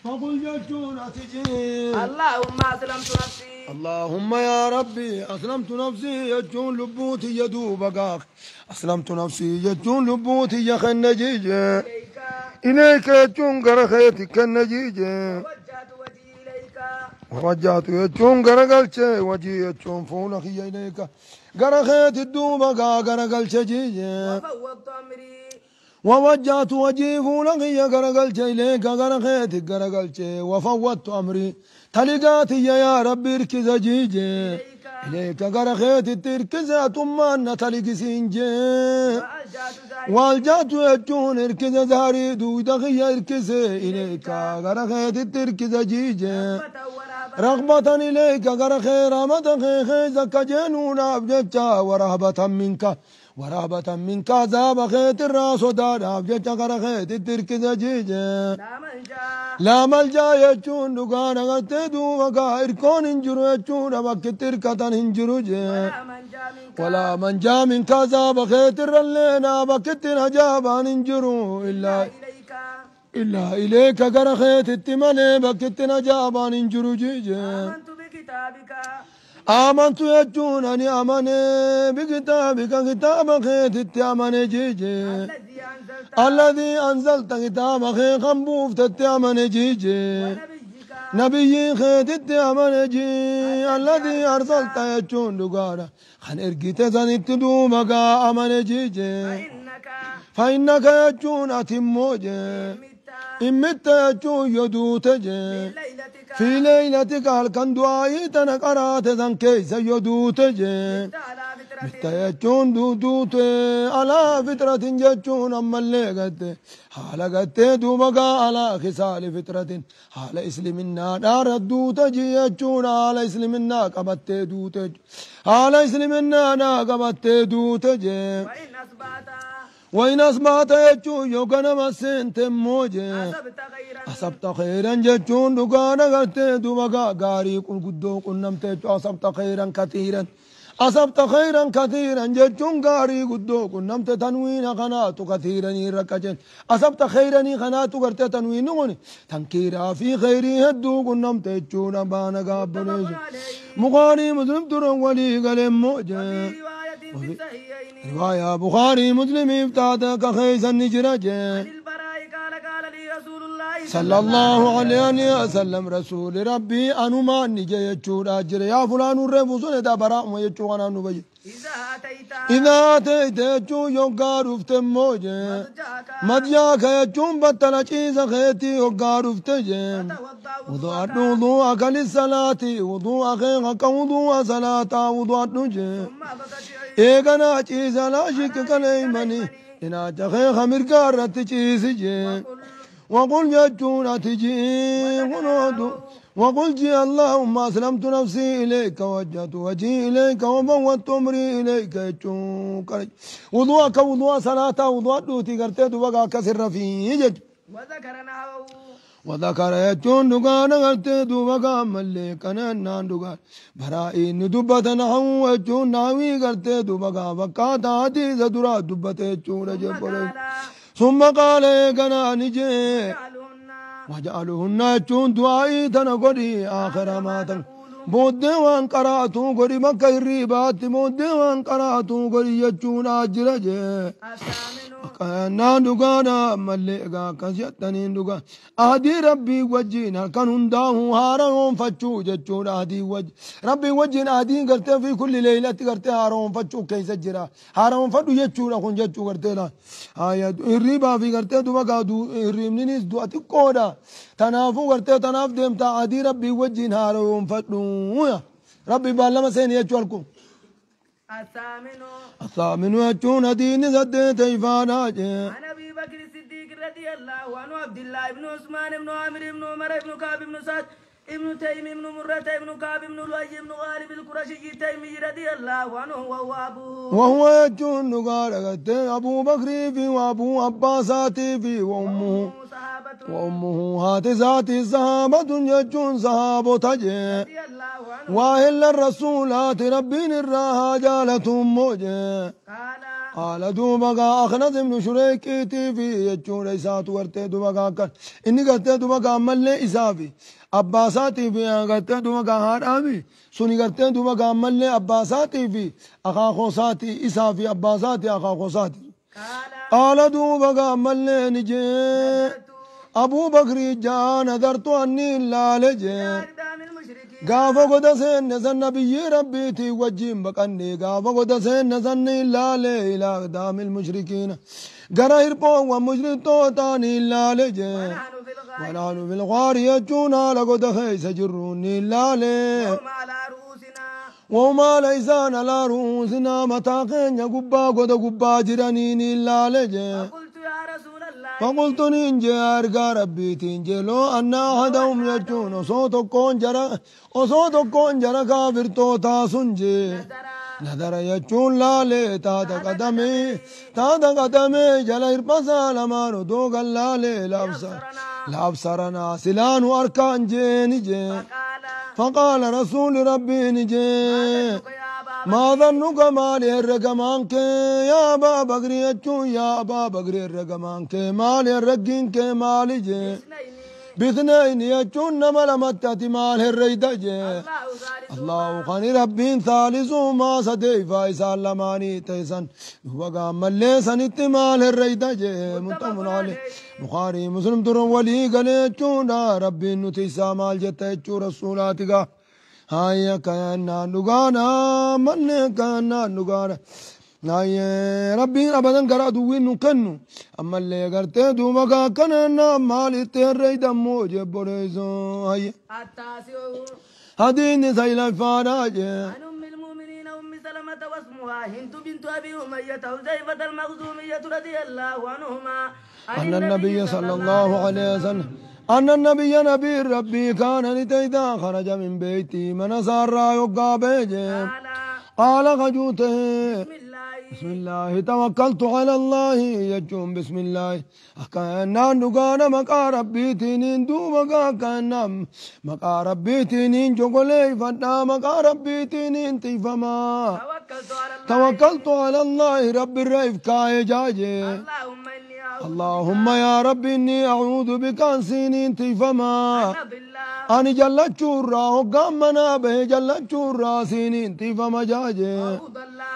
فقل جدون أتجي اللهم أسلمت نفسي اللهم يا ربي أسلمت نفسي يجون لبوتي يدوب قاق أسلمت نفسي يجون لبوتي يخن نجيج إليك إليك يجون قرخيتك النجيج وجهت وجهي إليك ووجهت يجون قرقلش وجي يجون فونك إليك قرخيت الدوب قاق قرقلش جيج وفوضت أمري ووجهت وجهي فونك قرقلش إليك قرخيت قرقلش وفوضت أمري تلقاتي يا ربي اركز جيجي إليك قرخيت التركز ثم أن تلقي سنجي والجات يجون اركز زهري دودخي اركز إليك قرخيت التركز جيجي رغبة إليك قرخي رامة خيزك جنون أبجتشا ورهبة منك زاب خيت الراس ودار أبجتشا قرخيت التركز جيجي لا ملجا يجون دقانا قتدو وقا إركون انجرو يجون أبك تركة انجرو جي ولا من جا من كذا بخيت الرلين أبك تنجابان انجرو إلا إليك قرخيت التمني بك تنجابان انجرو جي آمنت بكتابك آمنت يجون أني أمني بكتابك كتاب خيت التأمني جيجي الذي أنزلت كتاب خي خنبوف تتأمني جيجي نبي خيت التأمني جي الذي أرسلت يجون دقارا خن إرقيت زنت دومك أمني جيجي فإنك يجون أتموجي إمت يجون يدوت جي في ليلتك هلكن دعائي تنقرات ذن كيس يدوت جي متيجون دودوت على فترة جتون أما اللي قد حالا قد دوبقا على خسال فترة حالا إسلمنا دار الدوت جي يجون على إسلمنا قبت دوت حالا إسلمنا قبت دوت جي وإن أصبحت يجون يوكنا مسين تموجي أصبت خيرا جتون دقانا قد دوبقا غاري قل قدو قل نمت أصبت خيرا كثيرا أصبت خيرا كثيرا جتون غاري قدو قل نمت تنوين خنات كثيرا يركجن أصبت خيرا خنات قرت تنوين نغني تنكيرا في خيري هدو قل نمت جتون بانا قابلز مغاني مسلم ترون ولي قلم موجه رواية بخاري مسلم افتادك خيزا نجرجه صلى الله عليه وسلم رسول ربي أنو ما نجي يجور أجر يا فلان الرفوسون دا براء ما يجور أنا نبي إذا أتيت يجو يوغار افتموجه مدياك يجون بطل چيز خيتي يوغار افتجه وضوء أكل الصلاة وضوء أخيق وضوء صلاة وضوء نجه إيغنا چيز لا شك كليمني إنا جخيق مرقارة چيز جه وقل يجون أتجي وقل جي اللهم أسلمت نفسي إليك وجهت وجهي إليك وفوضت أمري إليك يجون وضوءك وضوء صلاة وضوء دوتي قرتي دوبقى كسر فيه وذكر يجون دقانا قرتي دوبقى ملك أنا نان دقان برائي ندبت نحو يجون ناوي قرتي دوبقى بكاتا حديث درا دبت يجون جبري ثم قال كنا نجي وجعلهن يجون دعائي تنقضي آخر ما تن بودي وان قرأتو قري مكة الريبات بودي وان قرأتو قري يجون أجرجي نان دقانا ملئقا كسيتنين دقان أهدي ربي وجين هلكن هنداه هارون فتشو جتشون أهدي وج ربي وجين أهدي قرتي في كل ليلة قرتي هارون فتشو كيس جرا هارون فتو يجتشون أخون جتشو قرتي لا آيات الربا في قرتي دوبقا الرمنينيس دواتي قودا تنافو قرتي تناف ديمتا أهدي ربي وجين هارون فتو ربي بالما سين يجتشو لكم الثامن يجون دين زد تيفانا عن أبي بكر الصديق رضي الله عنه عبد الله بن عثمان بن عامر بن عمر بن كعب بن سعد ابن تيم بن مرة بن كعب بن لؤي بن غالب القرشي التيمي رضي الله عنه وهو يجون قال أبو بكر في وأبو عباسات في وأمه هاتزات الصحابة يجون صحابة تجي وأهل الرسولات ربين الراها جالتهم موجه قال دوبا أخنس ابن شريكيتي في يجون إسات ورتي دوبا كان إني قلت دوبا ملي إسافي أباساتي في قلت دوبا هارامي سوني قلت دوبا ملي أباساتي في أخاخوساتي إسافي أباساتي أخاخوساتي قال دوبا ملي نجي أبو بكر جاء نذرت أني لا لجي قافا قد سين نزن نبي ربي تي وجيم بقني قافا قد سين نزن لا لي إلى أقدام المشركين قرأ هربو ومشرك توتاني لا لجي ونحن في الغار يجونا لقد خيس جروني لا لي وما ليسان على رؤوسنا متاقين يقبا قد قبا جرانيني لا لجي فقلت نينجي أرقى ربي تنجي لو أنا أحدهم يجون وصوت كون جرى كافر توتا سنجي نظر يجون لا لي تاتا قدمي جلا إربسا لما ندوغ لا لي لابسرنا سلان وأركان جي فقال رسول ربي نجي ما ظنك مالي الرقمانك يا أبا بكر يجون يا أبا بكر الرقمانك مالي الرقينك مالي جي باثنين يجون ملمتت مالي الريدجي الله خاني ربين ثالث ما سدي فايسال لماني تيسن وقام مليسن اتمال الريدجي متمن عليه بخاري مسلم ترون ولي قال يجون ربي نتيسا مال جت يجون رسولاتك هاي كأننا نغانا من كأننا نغانا هاي ربي أبدا قرأ دوين نكنو أما اللي قرأت دوما كأننا مالي تيري دمو جبريزو هاي هدين سيل الفراج عن أم المؤمنين أم سلمة واسمها هند بنت أبي أمية حذيفة المخزومية رضي الله عنهما أن النبي صلى الله عليه وسلم أن النبي نبي ربي كان لتيدا خرج من بيتي من سارا يقى بيجي قال خجوته بسم الله توكلت على الله يجوم بسم الله كأننا نقانا مقا ربي تنين دو مقا كأننا مقا ربي تنين جوغلي فتا مقا ربي تنين تيفما توكلت على الله رب الرئيف كاي جاجي اللهم يا رب إني أعوذ بك عن سنين تيفما أني جلت شورا وقامنا به جلت شورا سنين تيفما جاجي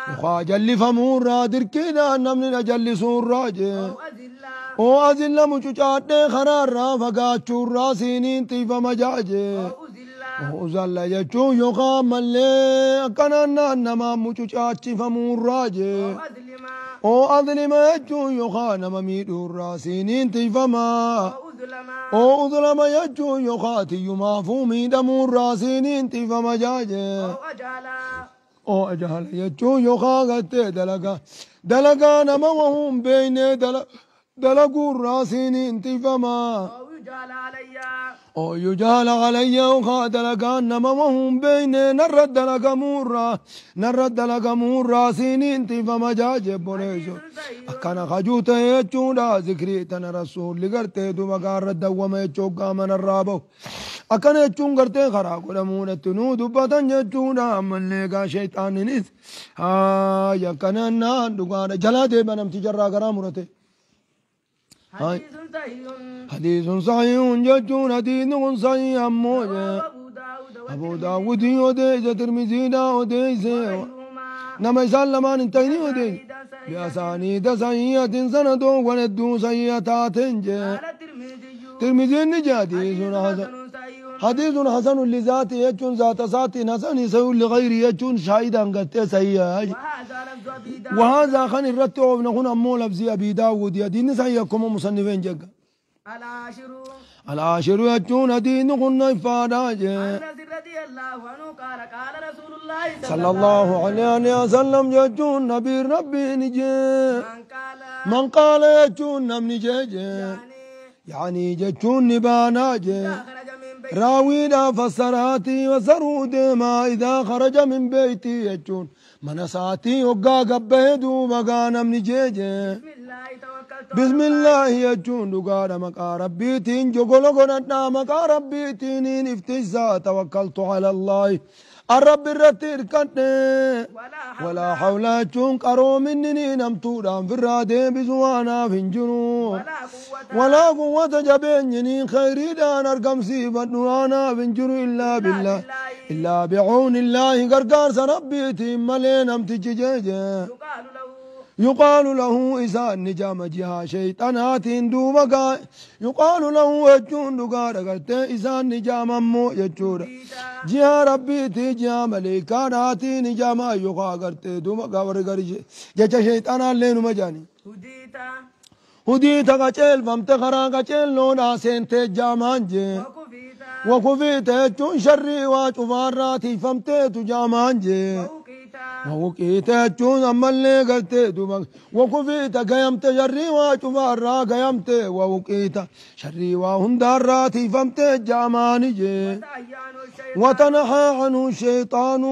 وخاجل فمورا دركينا نمنا جل سورا جي وأزل مجوجات خرارا فقات شورا سنين تيفما جاجي وزل يجو يقام اللي أكننا نما مجوجات فمورا جي وأظلم يجو يخان مميد الراسين تيفما وأظلم يجو يخاتي يمافومي دم الراسين تيفما جاجي وأجهل يجو يخاقت دلقا نموهم بين دلقوا الراسين تيفما يجال علي وخادل كان وهم بين نرد لك مورا سنين فما جاجب بوليسو كان خجوت يجونا ذكري تنا رسول لقرتي دوما كان رد وما يجوكا من الرابو أكن يجون قرتي خراق لمون التنود بطن يجونا من لقا شيطان نيس يكنا دوغان جلاتي بنم تجرى قرامورتي حديث صحيح ججون حديث صحيح أموجة أبو داود يوديز ترمزي داوديز نما يسلمان انتيني وديز بأسانيد سيئة سندو وندو سيئة تنجي ترمزي نجادي حديث حسن لذاته يجون ذات ذات حسن يسوي لغير يجون شاهدا قد سيئة وهذا خان الرتو ابن أمو لفظي أبي داود يدين سيئكم مصنفين جقا العاشر يجون دين قلنا إفاداج صلى الله عليه وسلم يجون نبي ربي نجي من قال يجون نم نجي يعني يجون نبانا جي راوينا فسراتي وسرود ما إذا خرج من بيتي يجون منساتي وقا قبهدو مقانا من جيجي بسم الله يجون دقانا مقا ربيتين جقلو قناتنا مقا ربيتين افتزا توكلت على الله الرب الرتير كنتي ولا حول جون قرو منني نمتورا في الرادي بزوانا فنجنو ولا قوة جبيني خيري دان ارقم سيبت نوانا فنجنو إلا بالله إلا بعون الله قرقار سربيتي ملين امتججيجي يقال له إذا النجام جها شيطانات دوبا يقال له يجون دقار قرتي إذا النجام أمو يجور جها ربيتي جها مليكانات نجام يقا قرتي دوبا ورقر جها شيطانا لين مجاني هديتا قچل فمت خرا قچل لونا سنت جامان جي وكفيت يجون شري واجفاراتي فمت تجامان جي وكيت جون أملي قلت دوبك وكفيت قيمت شري وشفارا قيمت وكيت شري وهنداراتي فمت جاماني جي وتنحى عنه الشيطان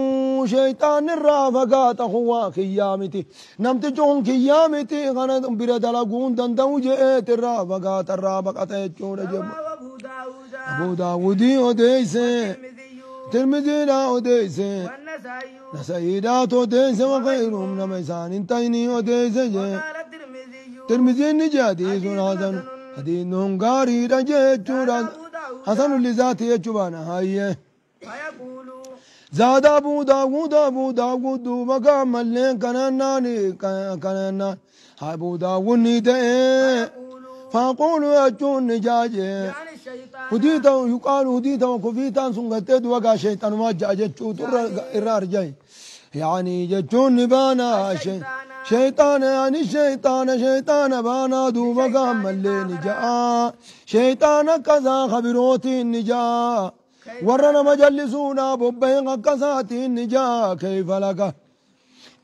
شيطان الرافقات أخوة خيامتي نمت جون خيامتي غنى برد لقون دندو جئت الرافقات جون جب أبو داودي وديسي ترمذينا وديسي نسيدات وديسي وغيرهم نميسان انتيني وديسي ترمذي نجادي سنازن حديثهم قاري رجيت حسن لذاتي يجبانا هاي زاد أبو داود مقام اللين كنان أبو داود ندئ فأقول يجون نجاجي هديتا يقال هديتا وكفيتا سنغتد وقع شيطان واجع جتشو إرار جاي يعني جتشون نبانا شيطان يعني شيطان بانا دوبا قام اللي جاء شيطان كذا خبروتي النجاة ورنا مجلسونا ببين قصاتي النجاة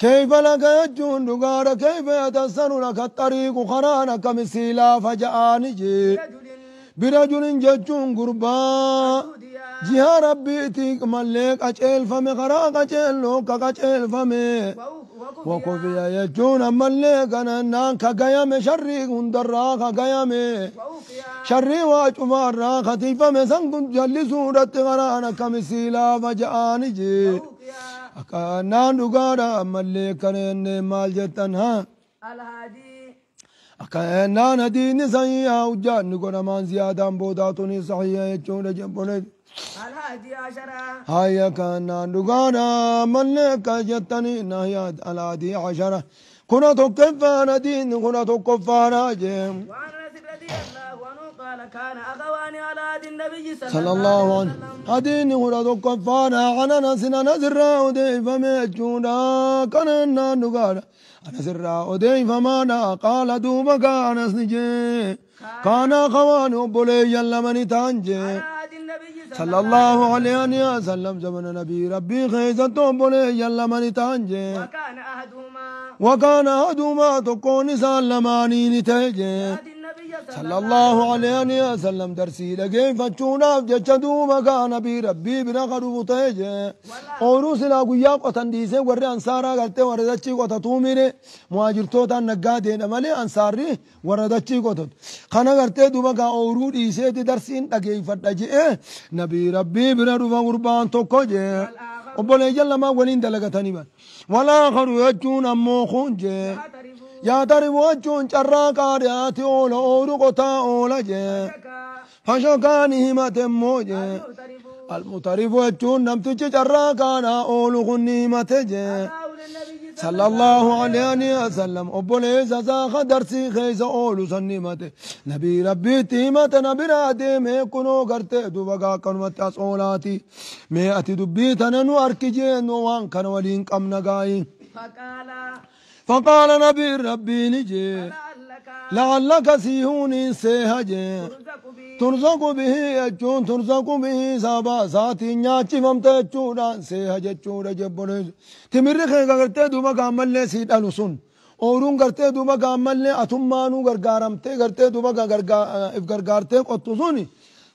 كيف لك يجون دقار كيف يتسن لك الطريق خرانك مسيلا فجأني جي برجل ججون قربا جها ربيتك ملك أجل فمي خراق أجل لوك أجل فمي وكفي يجون ملك أنان كقيام شريك اندراك قيام شري واجفار راختي فمي سنكن جلسورة غرانك مسيلا فجأني جي أكانان دقارا ملك أني مال جتنها أكانان دين سيئة وجان نقول من زيادة بوداتني صحيحة يجون جنبوني الهادي عشرة هيا كانان دقارا ملك جتني نهيات الهادي عشرة كنا تكفانا دين كنا تكفانا جيم قال كان أخواني على هدي النبي صلى الله عليه وسلم هديني هنا تكفانا على نسنا نزرا ودي فميجونا كان نقال أنا سرا ودي فمانا قال دوبك أنا سنجي كان أخواني بولي يلمني تانجي صلى الله عليه وسلم زمن نبي ربي خيزة بولي يلمني تانجي وكان أحدهما تكون سلماني نتيجي صلى الله عليه وسلم درسي لقين فتشونا جدو مكان نبي ربي بنا خروف تيجي أوروس لا قياق وتنديسي ورّي أنصارا قلت وردتشي وتطوميري مواجر توتا نقادين مالي أنصاري وردتشي قطت خانا قلت دو مكا أورو ديسي درسين لقين فتجي نبي ربي بنا رفا قربان توكو جي وبولي جل ما ولين دلقتني با ولا خرو يجون أمو خونجي يا ترى وجون شراك عرياتي أولا أورو قطع أولا جي فشكاني ما تموجي المترف وجون نمتج شراك عنا أولو غني ما تجي صلى الله عليه وسلم أبولي زاخ درسي خيز أولو سنمته نبي ربي تيمة نبي رادي مي كنو غرتي دوبغا كنمت أسولاتي مي أتي دبي تننو أركجي نوان كان ولين كم نغاي فقال نبي ربي نجي لعلك سيهوني سيهجي ترزق به يجون ترزق به سابا ساتي نياتي فمت يجون سيهجي يجون جبوني تمر خيغا غرتي دوما غامل سيد ألوسون أورون غرتي دوما غامل أتمانو غرغارمتي غرتي دوما غرغارتي قطوزوني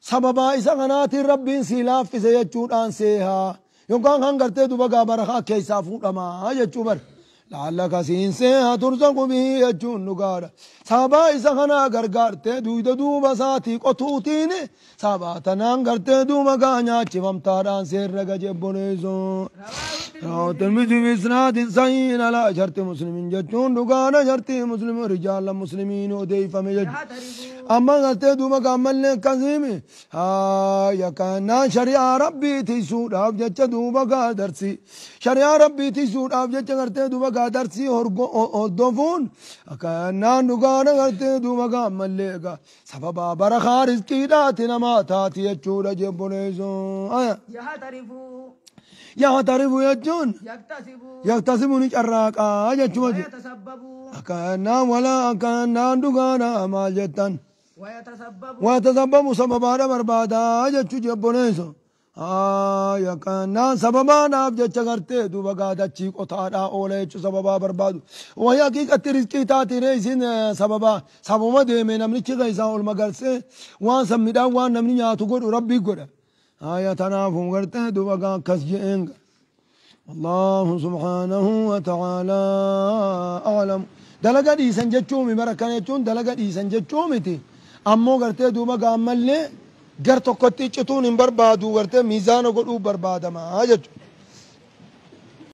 sababa isa kanaatiin rabbiin sii laaffise jechuudhaan seehaa yookaan kan gartee duba gaa barakaa keessaa fuudhamaa jechuu bar لعلك سينسيها ترزق به يجون نقارا سابا إسا خنا غرغرت دويد دوبا ساتي قطوتين سابا تنان غرت دوما غانيا چممتاران سير رگا جبونيزو راو ترمذي بإسناد صحيح على شرط مسلمين جچون نقارا شرط مسلم رجال المسلمين وديف مجد أما غرت دوما غامل كظيم يكانا شريعة ربي تيسود أب جچ دوما غا درسي شريعة ربي تيسود أب جچ غرت دوما درسي هردوفون كأننا نقانا غرتي دوما قامل ليقا سببا برخا رزقي داتنا ما تاتي يجورا جبونيزو يعترفوا يجون يكتسبوا نجراقا يجون كأننا ولا كأننا نقانا ما جتن ويتسببوا سببا بربادا يجو جبونيزو يكنا سببا ناب جچغرته دوبا غادا چي قطادا اولے چ سببا برباد وهي حقیقت رزقی تاتی رئیسین سببا دے میں نمنی چ گیسا اول مگر سے وان سمدا وان نمنی یاتو گڈ ربی گڈ تنافو کرتے دوبا گا کس جئنگ الله سبحانه وتعالى اعلم دلگا دی سنجچومی برکنے چون دلگا دی سنجچومی تھی امو کرتے دوبا گا ملنے گر تو کتی چتون ان بربادو ورتے میزانو کو بربادما آجت